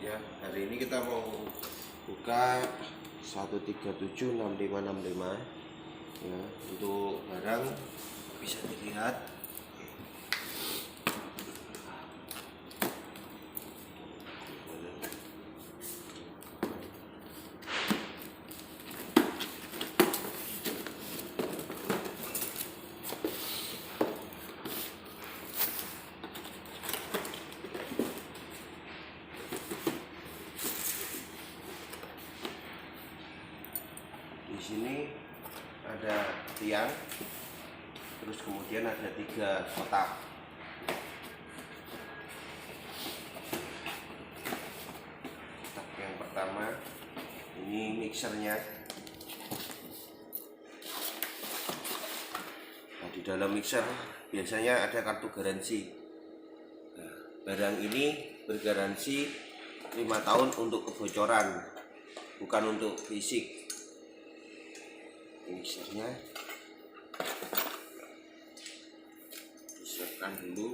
Ya, hari ini kita mau buka 1376565 ya, untuk barang bisa dilihat. Di sini ada tiang, terus kemudian ada 3 kotak. Kotak yang pertama ini mixernya. Nah, di dalam mixer biasanya ada kartu garansi. Nah, barang ini bergaransi 5 tahun untuk kebocoran, bukan untuk fisik. Mixernya disiapkan dulu.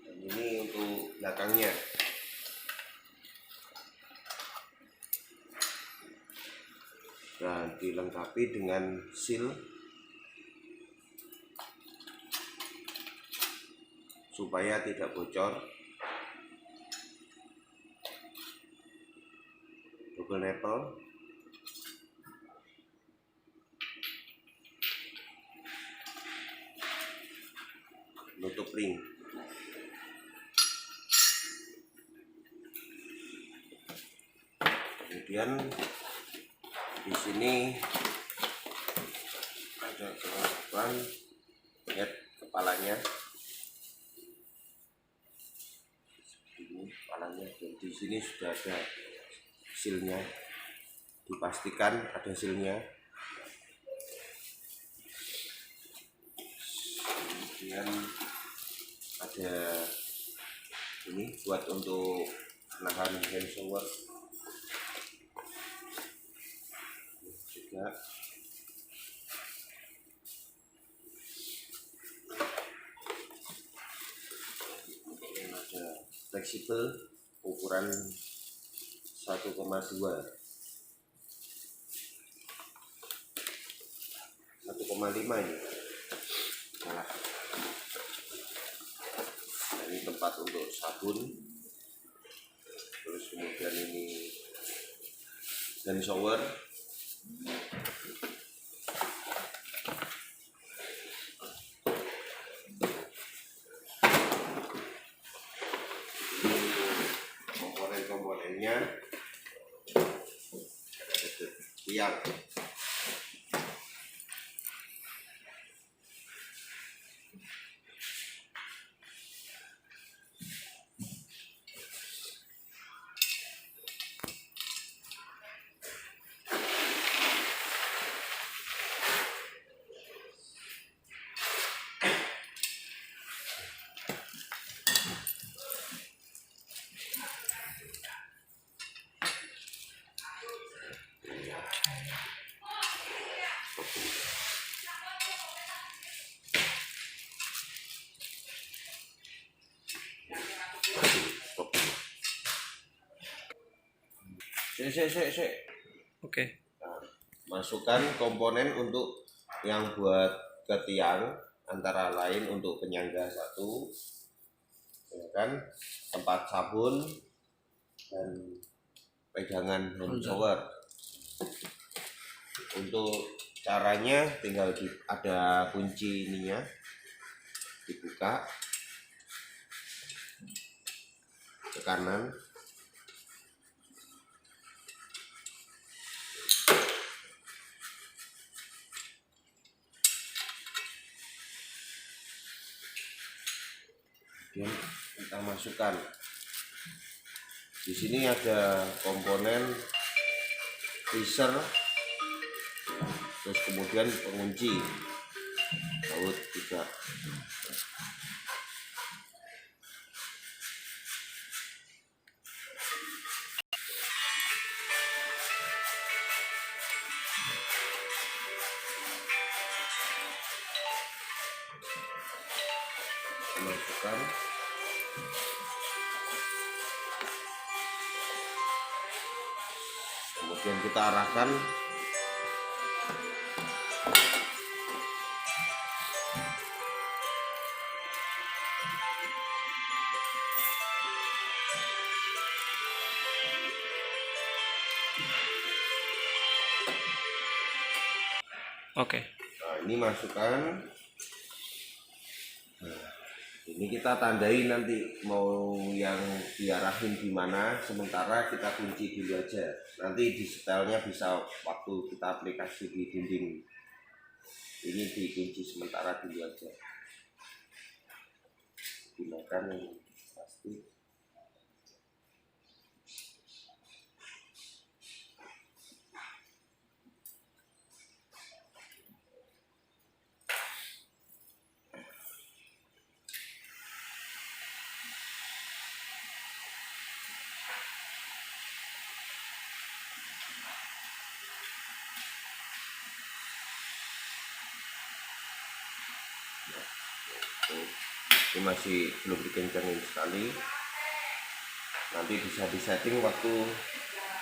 Dan ini untuk belakangnya. Dan dilengkapi dengan seal supaya tidak bocor. Double nipple, nutup ring. Kemudian di sini ada kelengkapan head kepalanya. Ini kepalanya, dan di sini sudah ada sealnya. Dipastikan ada sealnya. Kemudian ada ini buat untuk nahan hand shower juga. Yang ada fleksibel ukuran 1,2 1,5 ini. Nah, ini tempat untuk sabun. Terus kemudian ini hand shower. Komponen-komponennya ada tiang. Oke. Nah, masukkan komponen untuk yang buat ke tiang, antara lain untuk penyangga 1, ya kan, tempat sabun, dan pegangan hand shower. Untuk caranya tinggal ada kunci ininya, dibuka ke kanan. Kemudian kita masukkan. Di sini ada komponen freezer, terus kemudian pengunci baut juga. masukkan. Kemudian kita arahkan. Oke. Nah, ini masukkan. Nah, ini kita tandai nanti mau yang diarahin di mana, sementara kita kunci dulu aja. Nanti di setelnya bisa waktu kita aplikasi di dinding. Ini dikunci sementara dulu aja. Gunakan yang pasti. Ini masih belum dikencangin sekali. Nanti bisa disetting waktu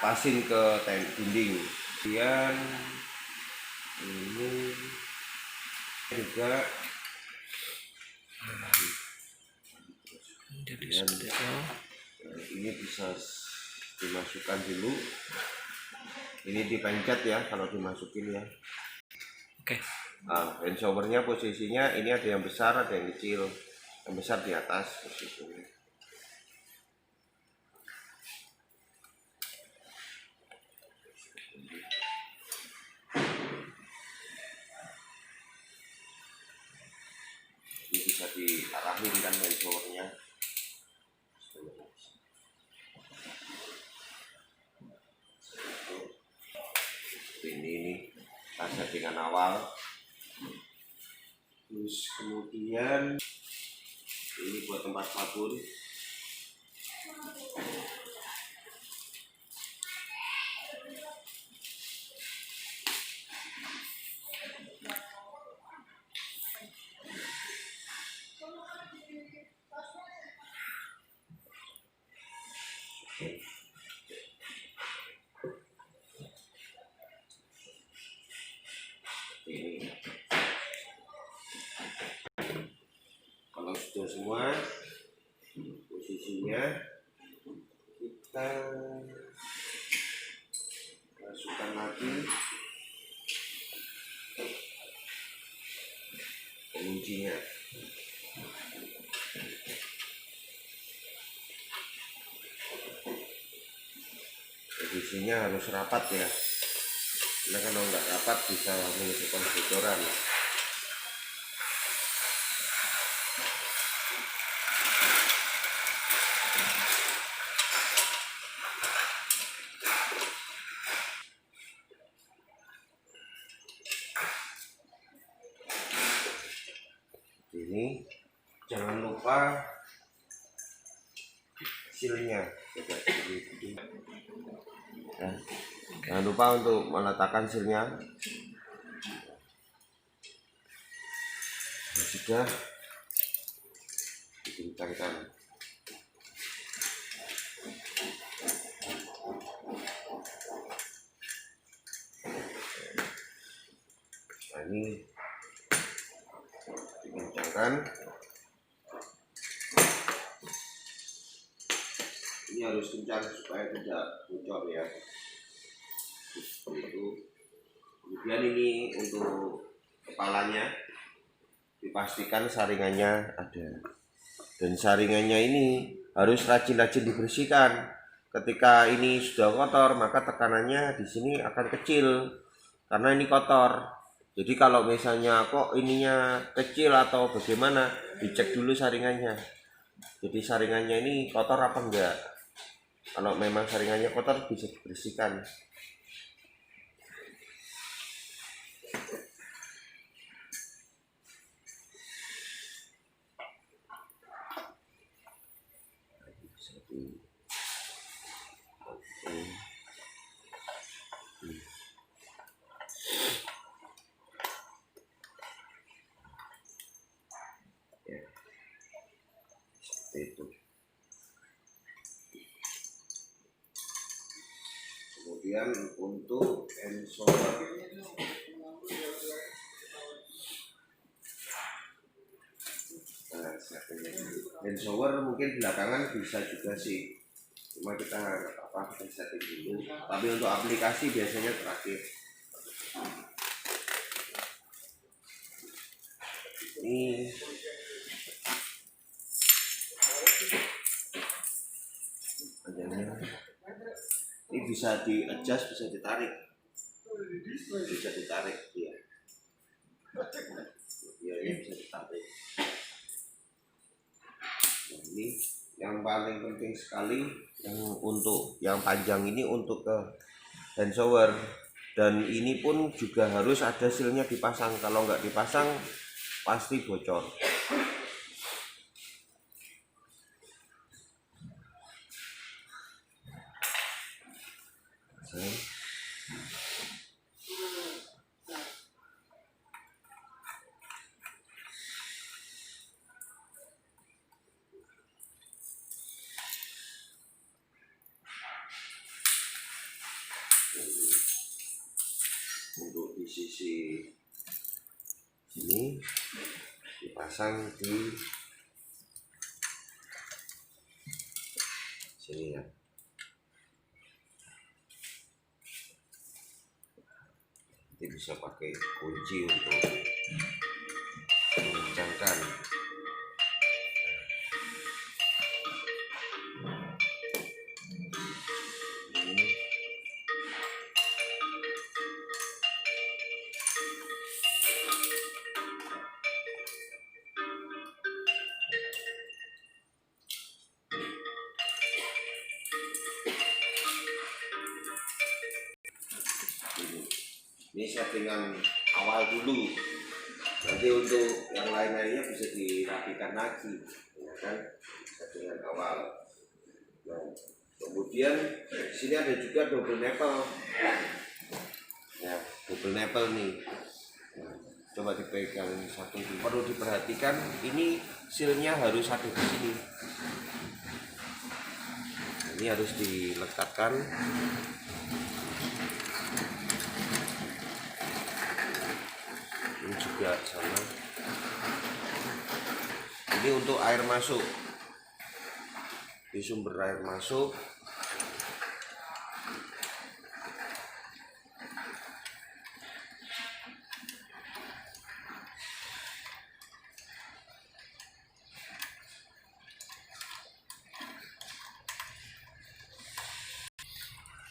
pasin ke dinding. Kemudian ini juga Jadi seperti itu. ini bisa dimasukkan dulu. Ini dipencet ya kalau dimasukin ya. Oke. Nah, hand showernya posisinya ini ada yang besar, ada yang kecil. Yang besar di atas posisinya. Ini bisa diarahin kan hand showernya. Ini settingan awal. Terus kemudian ini buat tempat sabun. Ini kalau sudah semua posisinya, kita masukkan lagi penguncinya. Posisinya harus rapat ya, karena kalau nggak rapat bisa menyebabkan kebocoran. Ini jangan lupa sealnya. Nah, jangan lupa untuk meletakkan sealnya. Sudah dikencangkan. Nah, ini dikencangkan. Ini harus kencang supaya tidak bocor ya. Seperti itu. Kemudian ini untuk kepalanya dipastikan saringannya ada, dan saringannya ini harus rajin-rajin dibersihkan. Ketika ini sudah kotor maka tekanannya di sini akan kecil karena ini kotor. Jadi kalau misalnya kok ininya kecil atau bagaimana, dicek dulu saringannya. Jadi saringannya ini kotor apa enggak. Kalau memang saringannya kotor bisa dibersihkan. seperti itu. Kemudian untuk hand shower, hand shower mungkin belakangan bisa juga sih, cuma kita setting dulu. Tapi untuk aplikasi biasanya terakhir. Ini ini bisa di adjust, bisa ditarik ya. Ini bisa ditarik. Nah, ini yang paling penting sekali, yang untuk yang panjang ini untuk ke hand shower, dan ini pun juga harus ada sealnya dipasang. Kalau nggak dipasang pasti bocor. Untuk di sisi ini dipasang di sini ya. Nanti bisa pakai kunci untuk mengencangkan. Ini settingan awal dulu, nanti untuk yang lain-lainnya bisa dirapikan lagi, ya kan? Settingan awal. Nah, kemudian sini ada juga double nipple, ya, double nipple nih. Nah, coba dipegang satu, perlu diperhatikan ini sealnya harus ada di sini. Ini harus dilekatkan. Ini juga sama. Ini untuk air masuk, di sumber air masuk.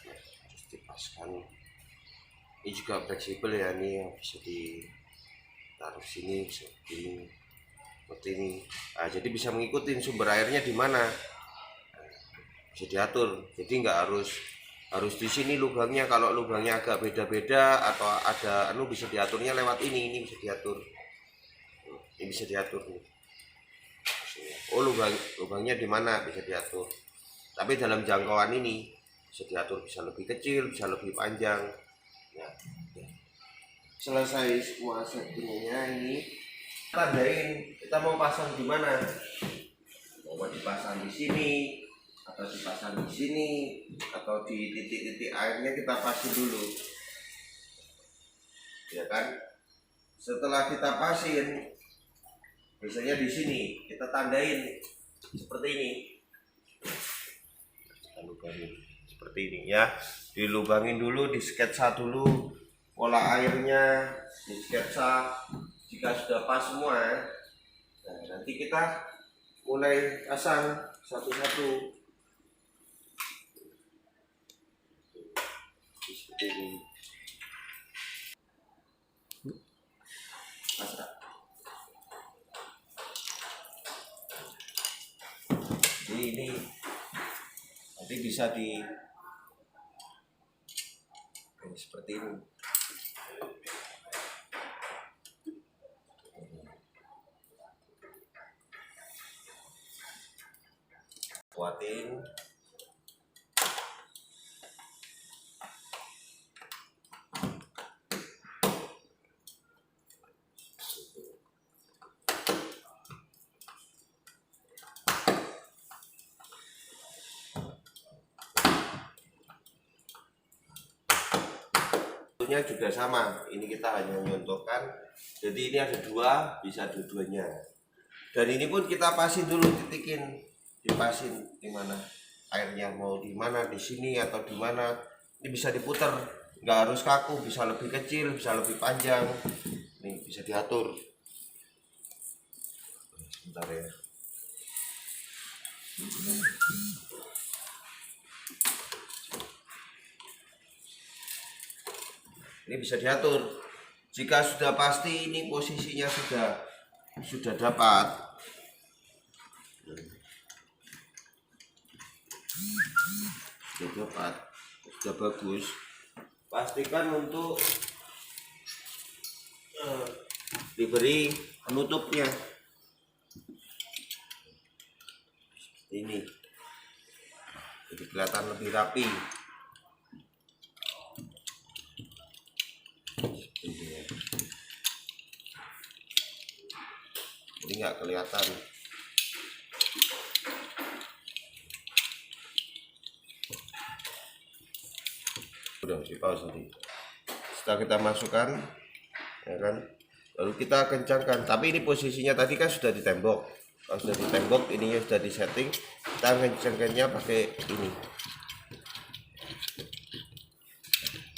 Terus dipaskan. Ini juga fleksibel ya, ini bisa ditaruh sini, bisa begini, seperti ini. Nah, jadi bisa mengikuti sumber airnya di mana, bisa diatur. Jadi nggak harus di sini lubangnya. Kalau lubangnya agak beda-beda atau ada bisa diaturnya lewat ini bisa diatur. Ini bisa diatur nih. Oh, lubangnya di mana bisa diatur. Tapi dalam jangkauan ini bisa diatur, bisa lebih kecil, bisa lebih panjang. Ya. Selesai semua settingnya, ini tandain kita mau pasang di mana. Mau dipasang di sini atau dipasang di sini atau di titik-titik airnya, kita pasang dulu, ya kan? Setelah kita pasang, biasanya di sini kita tandain seperti ini. Kita lubangin seperti ini ya. Dilubangin dulu, di sketsa dulu pola airnya, di sketsa. Jika sudah pas semua, nah, nanti kita mulai pasang satu-satu seperti ini. Pasang. Jadi ini nanti bisa seperti ini. Kuatin. outputnya juga sama. Ini kita hanya nyontohkan. Jadi ini ada dua, bisa dua-duanya. Dan ini pun kita pasin dulu, titikin, dipasin di mana airnya, mau di mana, di sini atau di mana. Ini bisa diputer, nggak harus kaku, bisa lebih kecil, bisa lebih panjang. Ini bisa diatur. Sebentar ya. Ini bisa diatur. Jika sudah pasti ini posisinya sudah dapat. Sudah dapat, sudah bagus. Pastikan untuk diberi penutupnya. Ini. Jadi kelihatan lebih rapi. Ini nggak kelihatan. Udah di pause tadi. Setelah kita masukkan, ya kan, lalu kita kencangkan. Tapi ini posisinya tadi kan sudah di tembok. Kalau sudah di tembok, ininya sudah di setting. Kita kencangkannya pakai ini.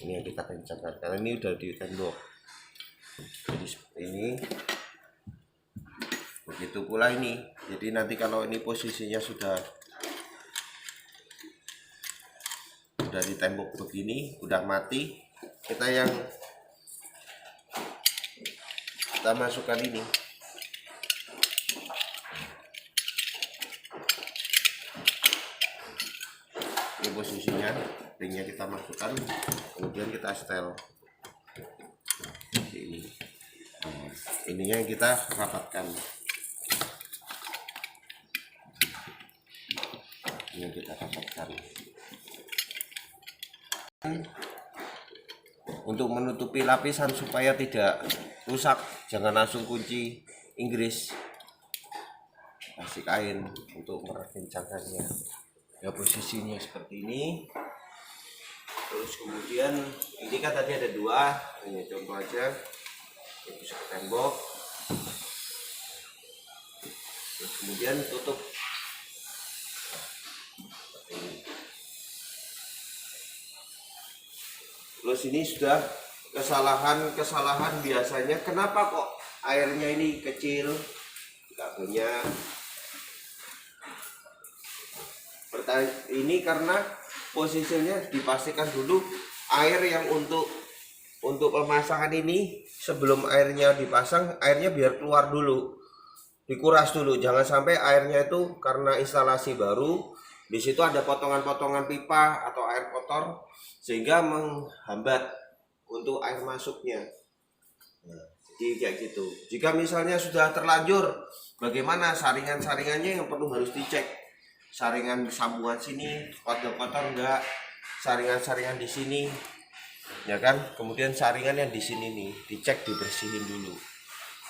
Ini yang kita kencangkan karena ini udah di tembok. Jadi seperti ini. Begitu pula ini. Jadi nanti kalau ini posisinya sudah di tembok begini, udah mati, kita masukkan ini. Ini posisinya, ringnya kita masukkan, kemudian kita setel. Ini, ininya yang kita rapatkan. Ini yang kita rapatkan. Untuk menutupi lapisan supaya tidak rusak, jangan langsung kunci Inggris, kasih kain untuk merancangkannya. Ya posisinya seperti ini. Terus kemudian ini kan tadi ada dua, ini contoh aja, ini bisa ke tembok. Terus kemudian tutup. Terus ini sudah kesalahan biasanya, kenapa kok airnya ini kecil, nggak banyak. Ini karena posisinya dipastikan dulu air yang untuk pemasangan ini, sebelum airnya dipasang, airnya biar keluar dulu, dikuras dulu. Jangan sampai airnya itu karena instalasi baru, di situ ada potongan-potongan pipa atau air kotor sehingga menghambat untuk air masuknya. Nah, jadi kayak gitu. Jika misalnya sudah terlanjur, bagaimana saringan-saringannya yang perlu harus dicek. Saringan sambungan sini kotor enggak, saringan-saringan di sini, ya kan. Kemudian saringan yang di sini nih dicek, dibersihin dulu,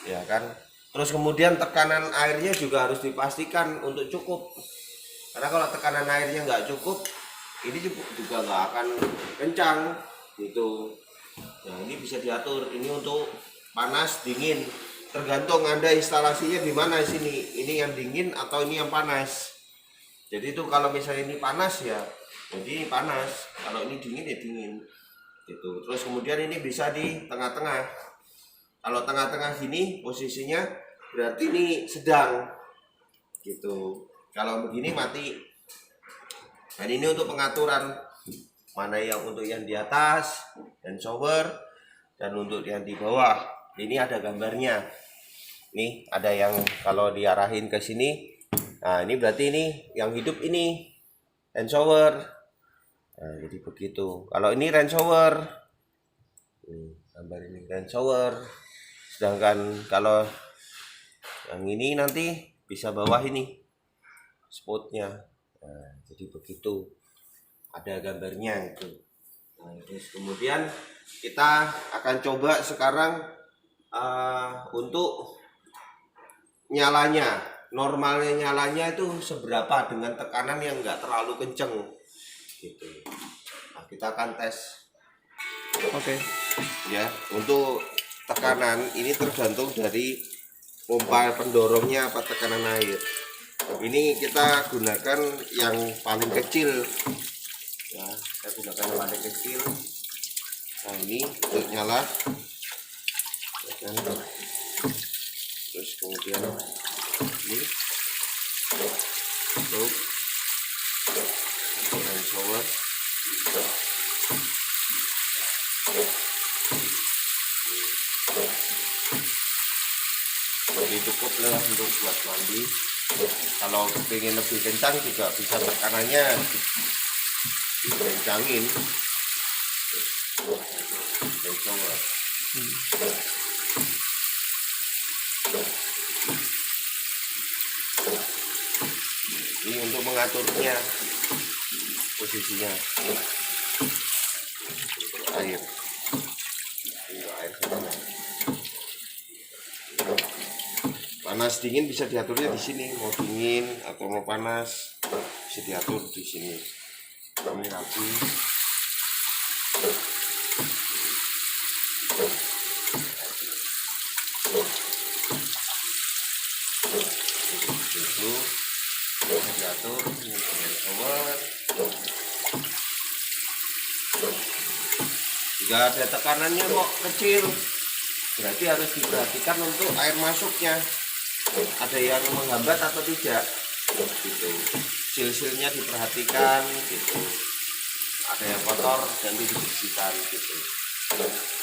ya kan. Terus kemudian tekanan airnya juga harus dipastikan untuk cukup. Karena kalau tekanan airnya nggak cukup, ini juga nggak akan kencang gitu. Nah ini bisa diatur. Ini untuk panas, dingin, tergantung Anda instalasinya di mana sini. Ini yang dingin atau ini yang panas. Jadi itu kalau misalnya ini panas ya, jadi panas. Kalau ini dingin ya dingin. Gitu. Terus kemudian ini bisa di tengah-tengah. Kalau tengah-tengah gini posisinya berarti ini sedang. Gitu. Kalau begini mati. Dan ini untuk pengaturan mana yang untuk yang di atas dan shower, dan untuk yang di bawah. Ini ada gambarnya. Nih ada yang kalau diarahin ke sini. Nah ini berarti ini yang hidup ini hand shower. Nah jadi begitu. Kalau ini rain shower, gambar ini rain shower. Sedangkan kalau yang ini nanti bisa bawah ini spotnya. Nah, jadi begitu, ada gambarnya itu. Nah, terus kemudian kita akan coba sekarang untuk nyalanya. Normalnya nyalanya itu seberapa dengan tekanan yang enggak terlalu kenceng gitu. Nah, kita akan tes. Oke. Ya, untuk tekanan ini tergantung dari pompa pendorongnya apa tekanan air. Ini kita gunakan yang paling kecil. Ya, kita gunakan yang paling kecil. Nah, ini untuk nyala. Ya kan? Terus kemudian ini tutup dan shower. Jadi cukup lah untuk buat mandi. Kalau pengen lebih kencang juga bisa tekanannya dikencangin. Dan shower. Ini untuk mengaturnya posisinya untuk air sana. Panas dingin bisa diaturnya di sini, mau dingin atau mau panas bisa diatur di sini. Ini rapi. Itu bisa diatur dengan shower. Jika ada tekanannya kok kecil, berarti harus diperhatikan untuk air masuknya. Ada yang menghambat atau tidak, gitu. Sil-silnya diperhatikan, gitu. Ada yang kotor nanti dibersihkan, gitu.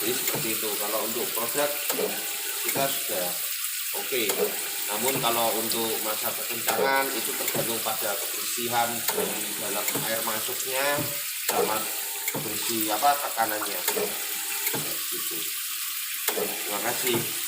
Jadi seperti itu. Kalau untuk produk kita sudah oke. Namun kalau untuk masa kekencangan itu tergantung pada kebersihan dari dalam air masuknya sama bersih tekanannya, gitu. Terima kasih.